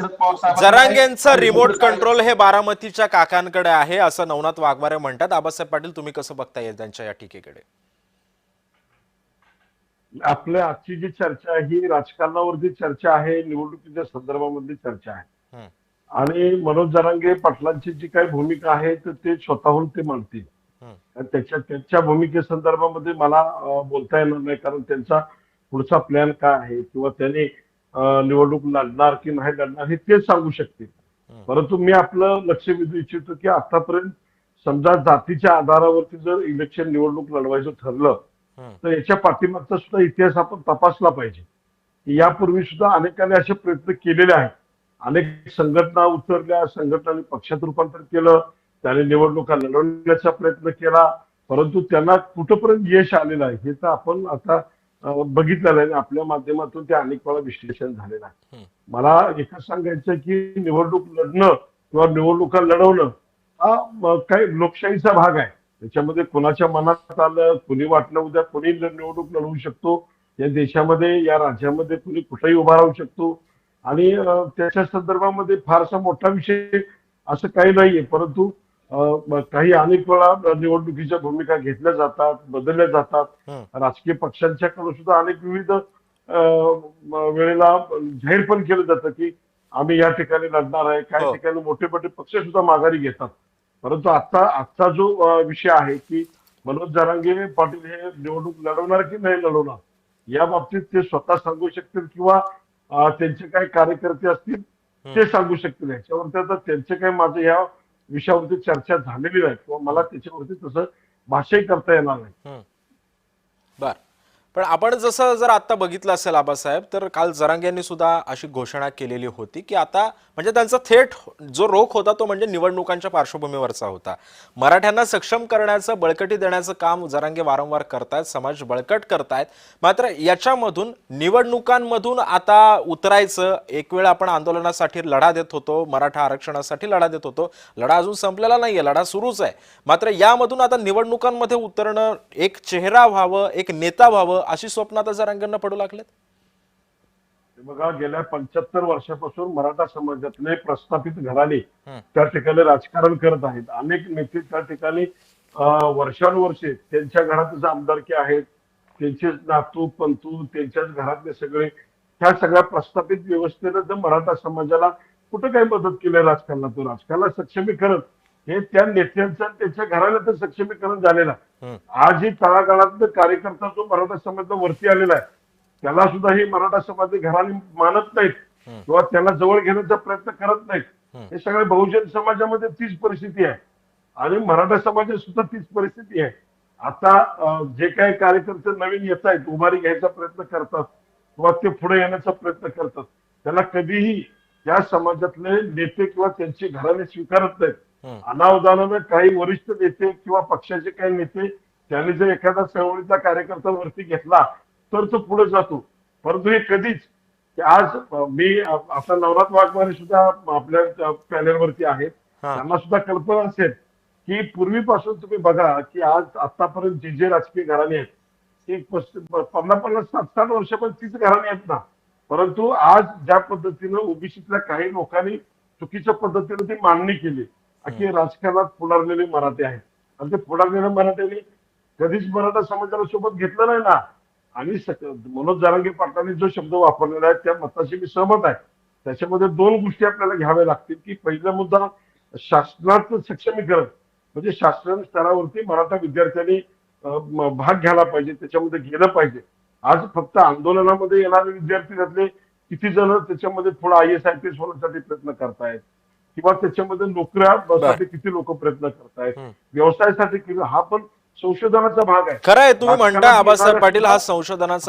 शरद पवार साहेबांकडे आहे जरांगेंचं आणि रिमोट दुसरं कंट्रोल हे बारामतीच्या काकांकडे आहे असं नवनाथ वाघमारे म्हणतात। आबासाहेब पाटील, तुम्ही कसं बघता येईल त्यांच्या या टीकेकडे? आपल्या आजची जी चर्चा आहे ही राजकारणावरती चर्चा आहे, निवडणुकीच्या संदर्भामधली चर्चा आहे। हम्म, आणि मनोज जरांगे पाटलांची जी काही भूमिका आहे तर ते स्वतःहून ते मांडतील। हम्म, आणि त्यांच्या भूमिकेसंदर्भामध्ये मला बोलता येणार नाही, कारण त्यांचा पुढचा प्लॅन काय आहे किंवा त्यांनी निवडणूक लढणार की नाही लढणार हे तेच सांगू शकतील। हम्म, परंतु मी आपलं लक्ष वेधू इच्छितो की आतापर्यंत समजा जातीच्या आधारावरती जर इलेक्शन निवडणूक लढवायचं ठरलं हम्म, तर याच्या पाठीमागचा सुद्धा इतिहास आपण तपासला पाहिजे। यापूर्वी सुद्धा अनेकांनी असे प्रयत्न केलेले आहेत। अनेक संघटना उतरल्या, संघटनांनी पक्षात रूपांतर केलं, त्याने निवडणुका लढवण्याचा प्रयत्न केला, परंतु त्यांना कुठपर्यंत यश आलेलं आहे हे तर आपण आता बघितलेलं आहे। आपल्या माध्यमातून ते अनेक वेळा विश्लेषण झालेलं आहे। हम्म, मला एकच सांगायचं की निवडणूक लढणं किंवा निवडणुका लढवणं हा काही लोकशाहीचा भाग आहे। त्याच्यामध्ये कोणाच्या मनात आलं, कुणी वाटलं उद्या कोणी निवडणूक लढवू शकतो। या देशामध्ये, या राज्यामध्ये कुणी कुठेही उभा राहू शकतो आणि त्याच्या संदर्भामध्ये फारसा मोठा विषय असं काही नाहीये। परंतु काही अनेक वेळा निवडणुकीच्या भूमिका घेतल्या जातात, बदलल्या जातात। हम्म, राजकीय पक्षांच्याकडून सुद्धा अनेक विविध वेळेला जाहीर पण केलं जातं की आम्ही या ठिकाणी लढणार आहे। काही हो, ठिकाणी मोठे मोठे पक्ष सुद्धा माघारी घेतात। परंतु आजचा जो विषय आहे की मनोज जरांगे पाटील हे निवडणूक लढवणार की नाही लढवणार या बाबतीत ते स्वतः सांगू शकतील किंवा त्यांचे काही कार्यकर्ते असतील हम्म, ते सांगू शकतील। याच्यावरती आता त्यांचे काही माझं या विषयावरती चर्चा झालेली नाही किंवा मला त्याच्यावरती तसं भाष्यही करता येणार नाही। हम्म, बर। पण आपण जसं जर आता बघितलं असेल आबासाहेब, तर काल जरांगे यांनी सुद्धा अशी घोषणा केलेली होती की आता म्हणजे त्यांचा थेट जो रोख होता तो म्हणजे निवडणुकांच्या पार्श्वभूमीवरचा होता। मराठ्यांना सक्षम करण्याचं, बळकटी देण्याचं काम जरांगे वारंवार करतायत, समाज बळकट करतायत। मात्र याच्यामधून निवडणुकांमधून आता उतरायचं, एक वेळ आपण आंदोलनासाठी लढा देत होतो, मराठा आरक्षणासाठी लढा देत होतो, लढा अजून संपलेला नाहीये, लढा सुरूच आहे। मात्र यामधून आता निवडणुकांमध्ये उतरणं, एक चेहरा व्हावं, एक नेता व्हावं अशी स्वप्न आता जरांगेंना पडू लागलेत। बघा, गेल्या 75 वर्षापासून मराठा समाजातले प्रस्थापित घराणे हम्म, त्या ठिकाणी राजकारण करत आहेत। अनेक नेते त्या ठिकाणी वर्षानुवर्षे त्यांच्या घरातच आमदारकी आहेत, त्यांचेच नातू पंतू, त्यांच्याच घरातले सगळे, ह्या सगळ्या प्रस्थापित व्यवस्थेनं जर मराठा समाजाला कुठं काही मदत केली राजकारणातून, राजकारणात सक्षमीकरण हे त्या नेत्यांचं त्यांच्या घराण्याचं सक्षमीकरण झालेलं आहे। हम्म, आज ही तळागाळातलं कार्यकर्ता जो मराठा समाज वरती आलेला आहे त्याला सुद्धा ही मराठा समाज घराने मानत नाहीत हम्म, किंवा त्याला जवळ घेण्याचा प्रयत्न करत नाहीत। हम्म, हे सगळे बहुजन समाजामध्ये तीच परिस्थिती आहे आणि मराठा समाजात सुद्धा तीच परिस्थिती आहे। आता जे काही कार्यकर्ते नवीन येत आहेत, उभारी घ्यायचा प्रयत्न करतात किंवा ते पुढे येण्याचा प्रयत्न करतात, त्यांना कधीही या समाजातले नेते किंवा त्यांची घराणे स्वीकारत नाहीत। हम्म, अनावधानानं काही वरिष्ठ नेते किंवा पक्षाचे काही नेते त्यांनी जर एखादा चळवळीचा कार्यकर्ता वरती घेतला तर तो पुढे जातो। परंतु हे कधीच की आज मी आता नवनाथ वाघमारे सुद्धा आपल्या पॅनेलवरती आहेत, हा, त्यांना सुद्धा कल्पना असेल की पूर्वीपासून तुम्ही बघा की आज आतापर्यंत जे राजकीय घराणे आहेत ती 50-50, 60-60 वर्ष पण तीच घराणे आहेत ना। परंतु आज ज्या पद्धतीनं ओबीसीतल्या काही लोकांनी चुकीच्या पद्धतीने ती मांडणी केली हम्म, की राजकारणात पुढारलेले मराठे आहेत आणि ते पुढारलेल्या मराठ्यांनी कधीच मराठा समाजाला सोबत घेतलं नाही ना। आणि मनोज जरांगे पाटलांनी जो शब्द वापरलेला आहे त्या मताशी मी सहमत आहे। त्याच्यामध्ये दोन गोष्टी आपल्याला घ्याव्या लागतील की पहिला मुद्दा शासनाचं सक्षमीकरण, म्हणजे शासन स्तरावरती मराठा विद्यार्थ्यांनी भाग घ्यायला पाहिजे, त्याच्यामध्ये गेलं पाहिजे। आज फक्त आंदोलनामध्ये येणारे विद्यार्थी त्यातले किती जण त्याच्यामध्ये थोडा IAS IPS होण्यासाठी प्रयत्न करतायत किंवा त्याच्यामध्ये बर, नोकऱ्यासाठी किती लोक प्रयत्न करतायत, हम्म। व्यवसायासाठी किती, हा पण संशोधनाचा भाग आहे। खरं आहे, तुम्ही म्हणता राजकारणात आबासाहेब येणाऱ्या पाटील, सुद्धा हा संशोधनाचा